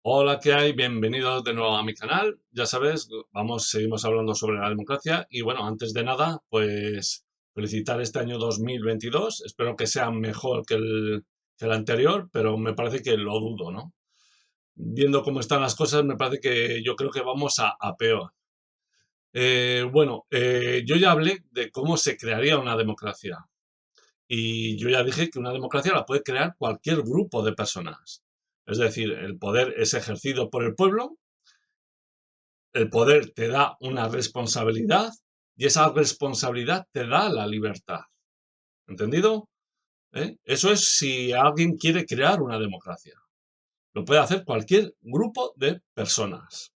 Hola, ¿qué hay? Bienvenidos de nuevo a mi canal. Ya sabes, seguimos hablando sobre la democracia y bueno, antes de nada, pues felicitar este año 2022. Espero que sea mejor que el anterior, pero me parece que lo dudo, ¿no? Viendo cómo están las cosas, me parece que yo creo que vamos a peor. Yo ya hablé de cómo se crearía una democracia y yo ya dije que una democracia la puede crear cualquier grupo de personas. Es decir, el poder es ejercido por el pueblo. El poder te da una responsabilidad y esa responsabilidad te da la libertad. ¿Entendido? Eso es si alguien quiere crear una democracia. Lo puede hacer cualquier grupo de personas.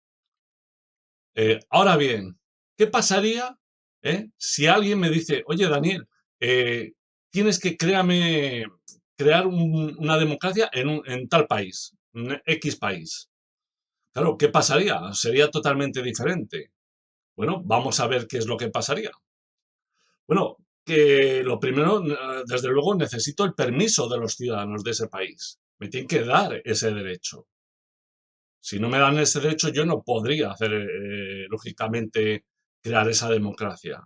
Ahora bien, ¿qué pasaría si alguien me dice, oye Daniel, eh, tienes que crear una democracia en tal país, en X país? Claro, ¿qué pasaría? Sería totalmente diferente. Bueno, vamos a ver qué es lo que pasaría. Bueno, que lo primero, desde luego, necesito el permiso de los ciudadanos de ese país. Me tienen que dar ese derecho. Si no me dan ese derecho, yo no podría hacer, lógicamente, crear esa democracia.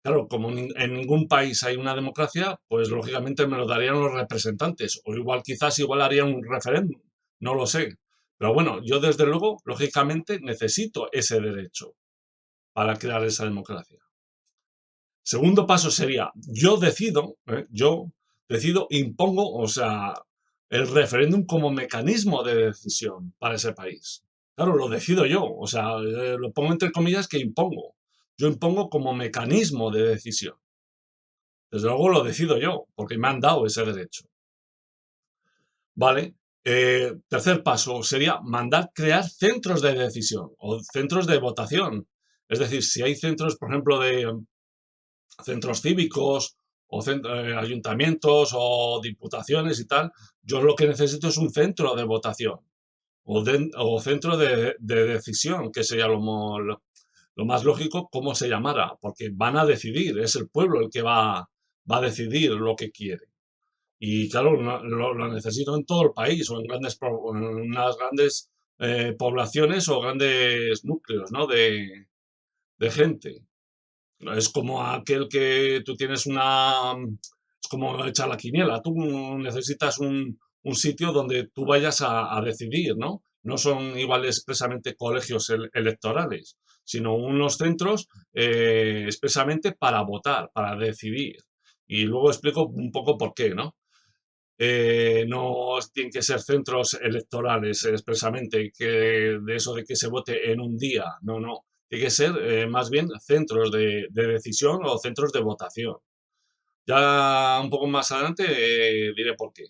Claro, como en ningún país hay una democracia, pues lógicamente me lo darían los representantes. O igual quizás harían un referéndum. No lo sé. Pero bueno, yo desde luego, lógicamente, necesito ese derecho para crear esa democracia. Segundo paso sería, yo decido, impongo, o sea, el referéndum como mecanismo de decisión para ese país. Claro, lo decido yo, o sea, lo pongo entre comillas que impongo. Yo impongo como mecanismo de decisión. Desde luego lo decido yo, porque me han dado ese derecho. ¿Vale? Tercer paso sería mandar crear centros de decisión o centros de votación. Es decir, si hay centros, por ejemplo, de centros cívicos o ayuntamientos o diputaciones y tal, yo lo que necesito es un centro de votación o centro de decisión, que sería lo más lógico, cómo se llamara, porque van a decidir, es el pueblo el que va a decidir lo que quiere. Y claro, lo necesito en todo el país o en unas grandes poblaciones o grandes núcleos, ¿no? de gente. Es como aquel que tú tienes es como echar la quiniela. Tú necesitas un sitio donde tú vayas a decidir, ¿no? No son igual expresamente colegios electorales, sino unos centros expresamente para votar, para decidir. Y luego explico un poco por qué, ¿no? No tienen que ser centros electorales expresamente, que de eso de que se vote en un día, no, no. Tiene que ser más bien centros de decisión o centros de votación. Ya un poco más adelante diré por qué.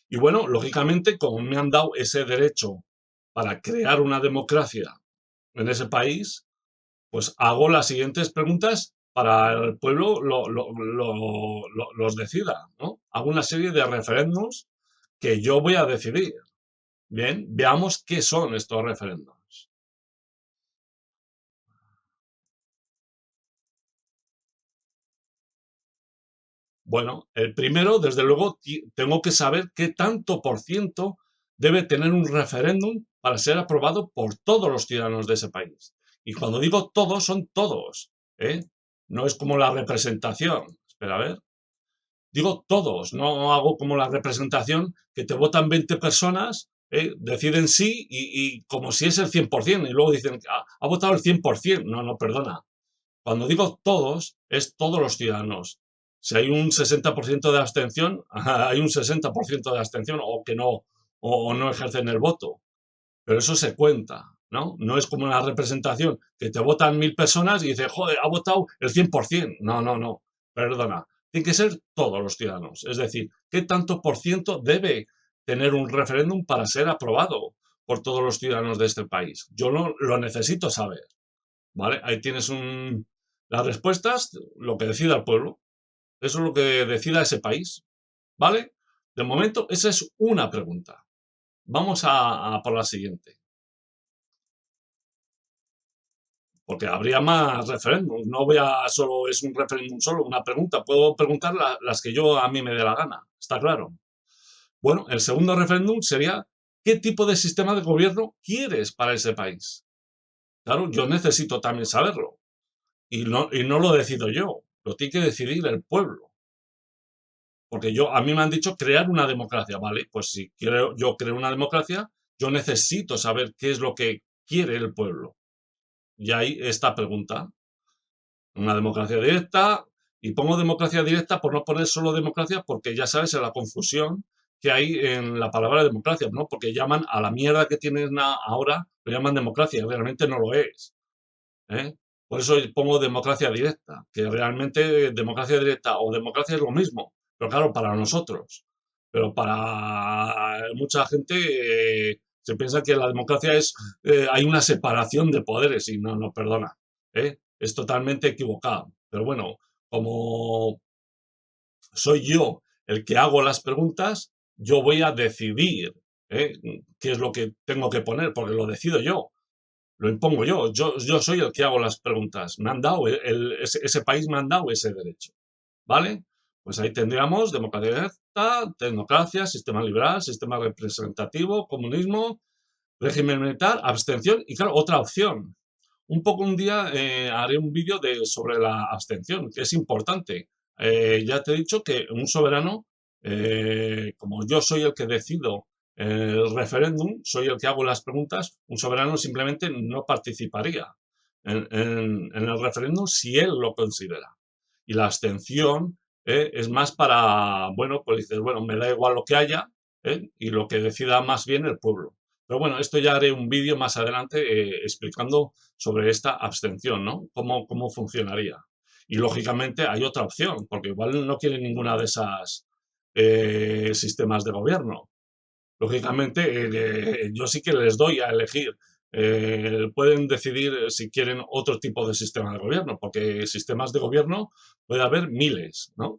Y bueno, lógicamente, como me han dado ese derecho para crear una democracia en ese país, pues hago las siguientes preguntas para el pueblo los decida, ¿no? Hago una serie de referéndums que yo voy a decidir. Bien, veamos qué son estos referéndums. Bueno, el primero, desde luego, tengo que saber qué tanto por ciento debe tener un referéndum para ser aprobado por todos los ciudadanos de ese país. Y cuando digo todos, son todos, ¿eh? No es como la representación. Espera, a ver. Digo todos, no hago como la representación que te votan 20 personas, deciden sí y como si es el 100% y luego dicen, ha votado el 100%. No, no, perdona. Cuando digo todos, es todos los ciudadanos. Si hay un 60% de abstención, hay un 60% de abstención o que no, o no ejercen el voto. Pero eso se cuenta, ¿no? No es como una representación que te votan 1000 personas y dices, joder, ha votado el 100%. No, no, no. Perdona. Tiene que ser todos los ciudadanos. Es decir, ¿qué tanto por ciento debe tener un referéndum para ser aprobado por todos los ciudadanos de este país? Yo lo necesito saber, ¿vale? Ahí tienes las respuestas, lo que decida el pueblo. Eso es lo que decida ese país, ¿vale? De momento, esa es una pregunta. Vamos a por la siguiente. Porque habría más referéndums. No voy a solo, es un referéndum solo, una pregunta. Puedo preguntar las que yo a mí me dé la gana. ¿Está claro? Bueno, el segundo referéndum sería qué tipo de sistema de gobierno quieres para ese país. Claro, yo necesito también saberlo. Y no lo decido yo, lo tiene que decidir el pueblo. Porque a mí me han dicho crear una democracia, ¿vale? Pues si yo creo una democracia, yo necesito saber qué es lo que quiere el pueblo. Y ahí esta pregunta. Una democracia directa, y pongo democracia directa por no poner solo democracia, porque ya sabes la confusión que hay en la palabra democracia, ¿no? Porque llaman a la mierda que tienen ahora, lo llaman democracia, y realmente no lo es. ¿Eh? Por eso pongo democracia directa, que realmente democracia directa o democracia es lo mismo, pero claro, para nosotros. Pero para mucha gente se piensa que la democracia hay una separación de poderes y no, perdona. Es totalmente equivocado. Pero bueno, como soy yo el que hago las preguntas, yo voy a decidir ¿eh? qué es lo que tengo que poner, porque lo decido yo. Lo impongo yo soy el que hago las preguntas. Me han dado, ese país me han dado ese derecho. ¿Vale? Pues ahí tendríamos democracia directa, tecnocracia, sistema liberal, sistema representativo, comunismo, régimen militar, abstención y claro, otra opción. Un día haré un vídeo sobre la abstención, que es importante. Ya te he dicho que un soberano, como yo soy el que decido el referéndum, soy el que hago las preguntas, un soberano simplemente no participaría en el referéndum si él lo considera. Y la abstención es más para, bueno, pues dices, bueno, me da igual lo que haya y lo que decida más bien el pueblo. Pero bueno, esto ya haré un vídeo más adelante explicando sobre esta abstención, ¿no? Cómo funcionaría. Y lógicamente hay otra opción, porque igual no quieren ninguna de esas sistemas de gobierno. Lógicamente, yo sí que les doy a elegir. Pueden decidir si quieren otro tipo de sistema de gobierno, porque sistemas de gobierno puede haber miles, ¿no?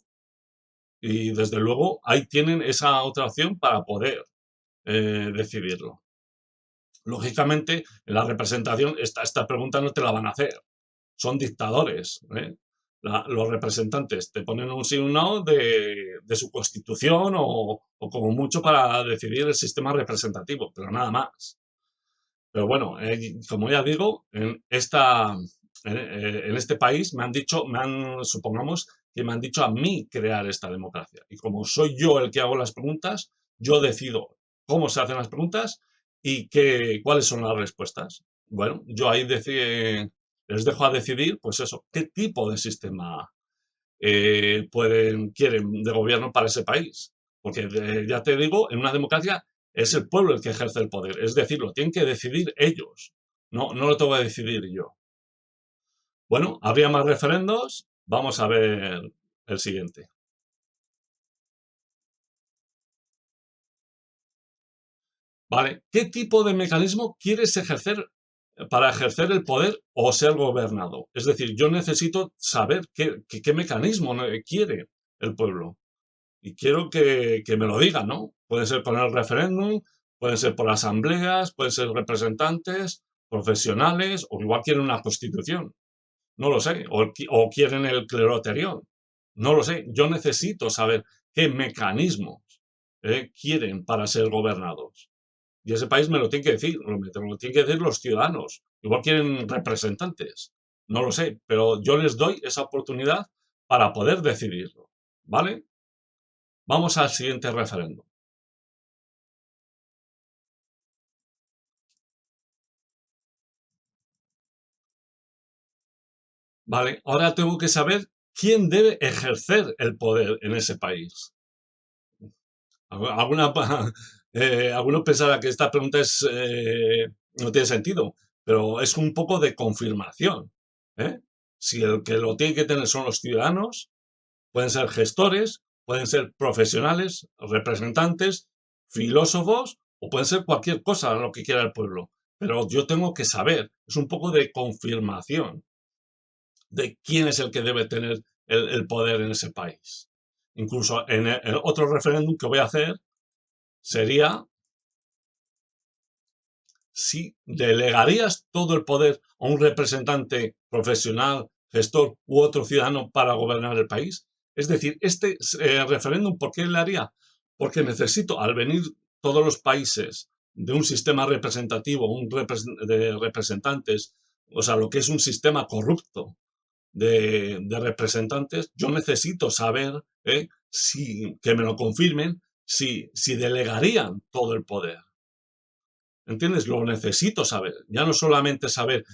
Y desde luego ahí tienen esa otra opción para poder decidirlo. Lógicamente, en la representación, esta pregunta no te la van a hacer. Son dictadores. Los representantes te ponen un sí o un no de su constitución o como mucho para decidir el sistema representativo, pero nada más. Pero bueno, como ya digo, en este país supongamos que me han dicho a mí crear esta democracia. Y como soy yo el que hago las preguntas, yo decido cómo se hacen las preguntas y cuáles son las respuestas. Bueno, yo ahí les dejo a decidir, pues eso, qué tipo de sistema quieren de gobierno para ese país. Porque ya te digo, en una democracia es el pueblo el que ejerce el poder. Es decir, lo tienen que decidir ellos. No lo tengo que decidir yo. Bueno, habría más referendos. Vamos a ver el siguiente. Vale, ¿qué tipo de mecanismo quieres ejercer para ejercer el poder o ser gobernado? Es decir, yo necesito saber qué mecanismo quiere el pueblo. Y quiero que me lo digan, ¿no? Puede ser con el referéndum, puede ser por asambleas, pueden ser representantes, profesionales, o igual quieren una constitución. No lo sé. O quieren el clero anterior. No lo sé. Yo necesito saber qué mecanismos quieren para ser gobernados. Y ese país me lo tiene que decir, me lo tienen que decir los ciudadanos. Igual quieren representantes. No lo sé, pero yo les doy esa oportunidad para poder decidirlo. ¿Vale? Vamos al siguiente referéndum. Vale, ahora tengo que saber quién debe ejercer el poder en ese país. Alguna, alguno pensará que esta pregunta no tiene sentido, pero es un poco de confirmación. ¿eh? Si el que lo tiene que tener son los ciudadanos, pueden ser gestores, pueden ser profesionales, representantes, filósofos o pueden ser cualquier cosa lo que quiera el pueblo. Pero yo tengo que saber, es un poco de confirmación de quién es el que debe tener el poder en ese país. Incluso en el otro referéndum que voy a hacer sería si delegarías todo el poder a un representante profesional, gestor u otro ciudadano para gobernar el país. Es decir, referéndum, ¿por qué le haría? Porque necesito, al venir todos los países de un sistema representativo, de representantes, o sea, lo que es un sistema corrupto de representantes, yo necesito saber, que me lo confirmen, si delegarían todo el poder. ¿Entiendes? Lo necesito saber. Ya no solamente saber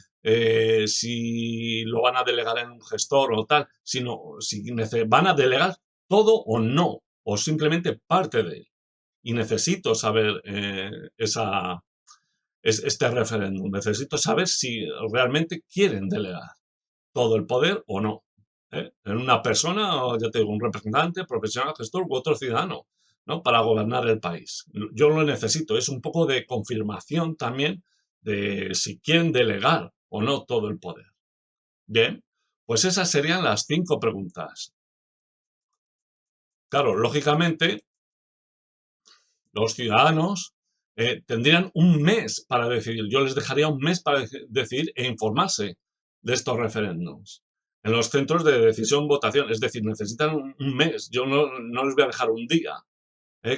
si lo van a delegar en un gestor o tal, sino si van a delegar todo o no, o simplemente parte de él. Y necesito saber este referéndum. Necesito saber si realmente quieren delegar todo el poder o no. En una persona, o ya te digo, un representante, profesional, gestor u otro ciudadano, ¿no? Para gobernar el país. Yo lo necesito, es un poco de confirmación también de si quieren delegar o no todo el poder. Bien, pues esas serían las 5 preguntas. Claro, lógicamente, los ciudadanos tendrían un mes para decidir. Yo les dejaría un mes para decidir e informarse de estos referéndums. En los centros de decisión votación, es decir, necesitan un mes. Yo no les voy a dejar un día,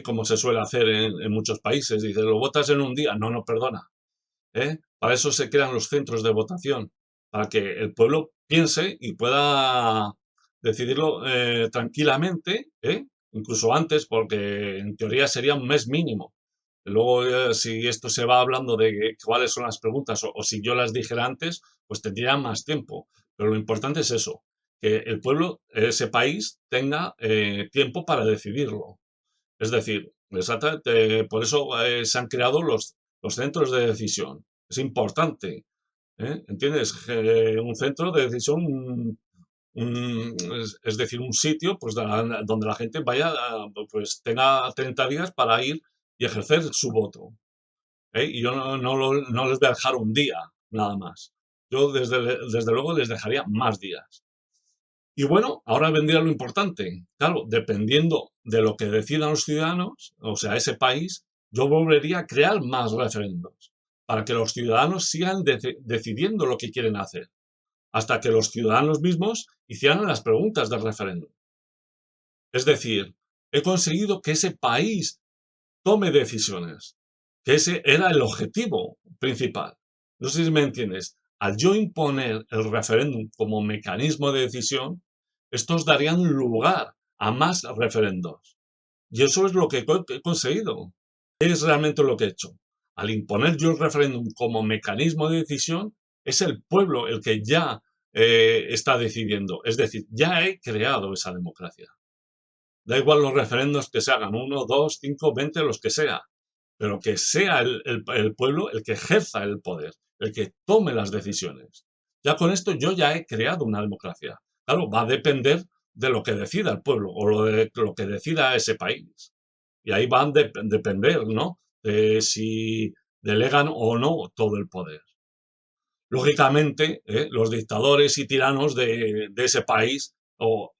como se suele hacer en muchos países. Dice, lo votas en un día. No, no, perdona. Para eso se crean los centros de votación, para que el pueblo piense y pueda decidirlo tranquilamente, incluso antes, porque en teoría sería un mes mínimo. Luego, si esto se va hablando de cuáles son las preguntas o si yo las dijera antes, pues tendría más tiempo. Pero lo importante es eso, que el pueblo, ese país, tenga tiempo para decidirlo. Es decir, exactamente, por eso se han creado los centros de decisión. Es importante, ¿entiendes? Un centro de decisión, es decir, un sitio pues, donde la gente vaya, pues tenga 30 días para ir y ejercer su voto. Y yo no les voy a dejar un día, nada más. Yo desde luego les dejaría más días. Y bueno, ahora vendría lo importante. Claro, dependiendo de lo que decidan los ciudadanos, o sea, ese país, yo volvería a crear más referendos para que los ciudadanos sigan decidiendo lo que quieren hacer, hasta que los ciudadanos mismos hicieran las preguntas del referéndum. Es decir, he conseguido que ese país tome decisiones, que ese era el objetivo principal. No sé si me entiendes. Al yo imponer el referéndum como mecanismo de decisión, estos darían lugar a más referendos. Y eso es lo que he conseguido. ¿Qué es realmente lo que he hecho? Al imponer yo el referéndum como mecanismo de decisión, es el pueblo el que ya está decidiendo. Es decir, ya he creado esa democracia. Da igual los referendos que se hagan, 1, 2, 5, 20, los que sea, pero que sea el pueblo el que ejerza el poder, el que tome las decisiones. Ya con esto yo ya he creado una democracia. Claro, va a depender de lo que decida el pueblo o lo que decida ese país. Y ahí van a depender, ¿no? De si delegan o no todo el poder. Lógicamente, los dictadores y tiranos de ese país, o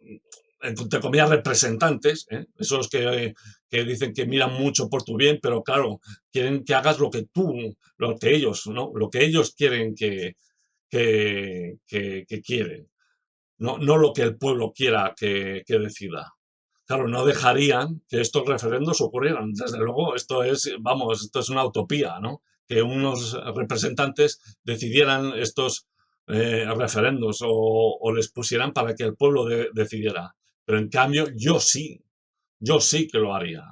entre comillas representantes, esos que dicen que miran mucho por tu bien, pero claro, quieren que hagas lo que ellos, ¿no? Lo que ellos quieren que quieren, no lo que el pueblo quiera que decida. Claro, no dejarían que estos referendos ocurrieran. Desde luego, esto es una utopía, ¿no? Que unos representantes decidieran estos referendos o les pusieran para que el pueblo decidiera. Pero en cambio, yo sí que lo haría.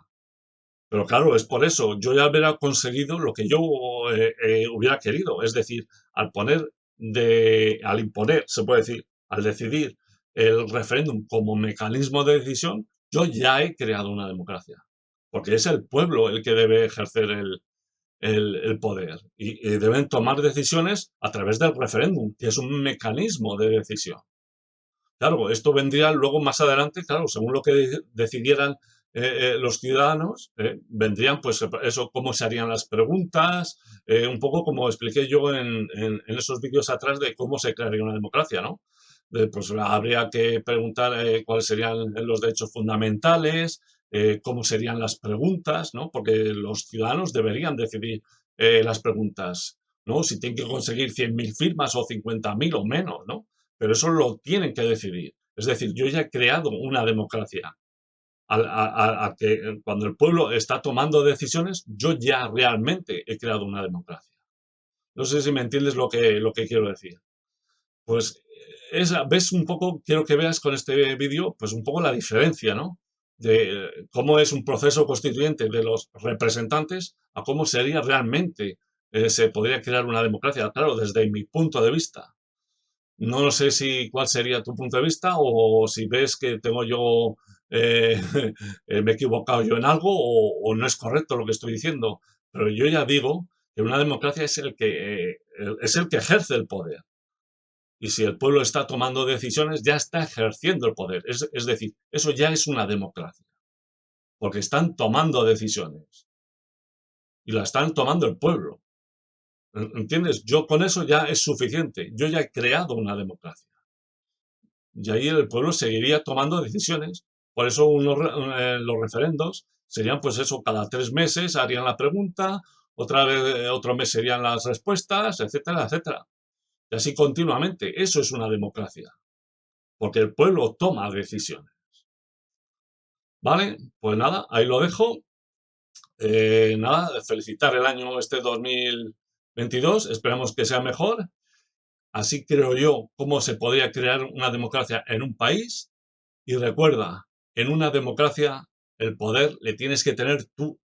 Pero claro, es por eso, yo ya hubiera conseguido lo que yo hubiera querido. Es decir, al imponer, se puede decir, al decidir el referéndum como mecanismo de decisión, yo ya he creado una democracia. Porque es el pueblo el que debe ejercer el poder. Y deben tomar decisiones a través del referéndum, que es un mecanismo de decisión. Claro, esto vendría luego más adelante, claro, según lo que decidieran los ciudadanos, vendrían pues eso, cómo se harían las preguntas, un poco como expliqué yo en esos vídeos atrás de cómo se crearía una democracia, ¿no? Pues habría que preguntar cuáles serían los derechos fundamentales, cómo serían las preguntas, ¿no? Porque los ciudadanos deberían decidir las preguntas, ¿no? Si tienen que conseguir 100.000 firmas o 50.000 o menos, ¿no? Pero eso lo tienen que decidir. Es decir, yo ya he creado una democracia. a que cuando el pueblo está tomando decisiones, yo ya realmente he creado una democracia. No sé si me entiendes lo que quiero decir. Pues ves un poco, quiero que veas con este vídeo, pues un poco la diferencia, ¿no? De cómo es un proceso constituyente de los representantes a cómo sería realmente, se podría crear una democracia. Claro, desde mi punto de vista. No sé si cuál sería tu punto de vista o si ves que tengo yo, eh, me he equivocado yo en algo o no es correcto lo que estoy diciendo. Pero yo ya digo que una democracia es el que ejerce el poder. Y si el pueblo está tomando decisiones, ya está ejerciendo el poder. Es decir, eso ya es una democracia, porque están tomando decisiones y la están tomando el pueblo. ¿Entiendes? Yo con eso ya es suficiente. Yo ya he creado una democracia. Y ahí el pueblo seguiría tomando decisiones. Por eso los referendos serían, pues eso, cada 3 meses harían la pregunta, otra vez, otro mes serían las respuestas, etcétera, etcétera. Y así continuamente. Eso es una democracia, porque el pueblo toma decisiones. ¿Vale? Pues nada, ahí lo dejo. Nada, felicitar el año este 2022. Esperamos que sea mejor. Así creo yo cómo se podría crear una democracia en un país. Y recuerda, en una democracia el poder le tienes que tener tú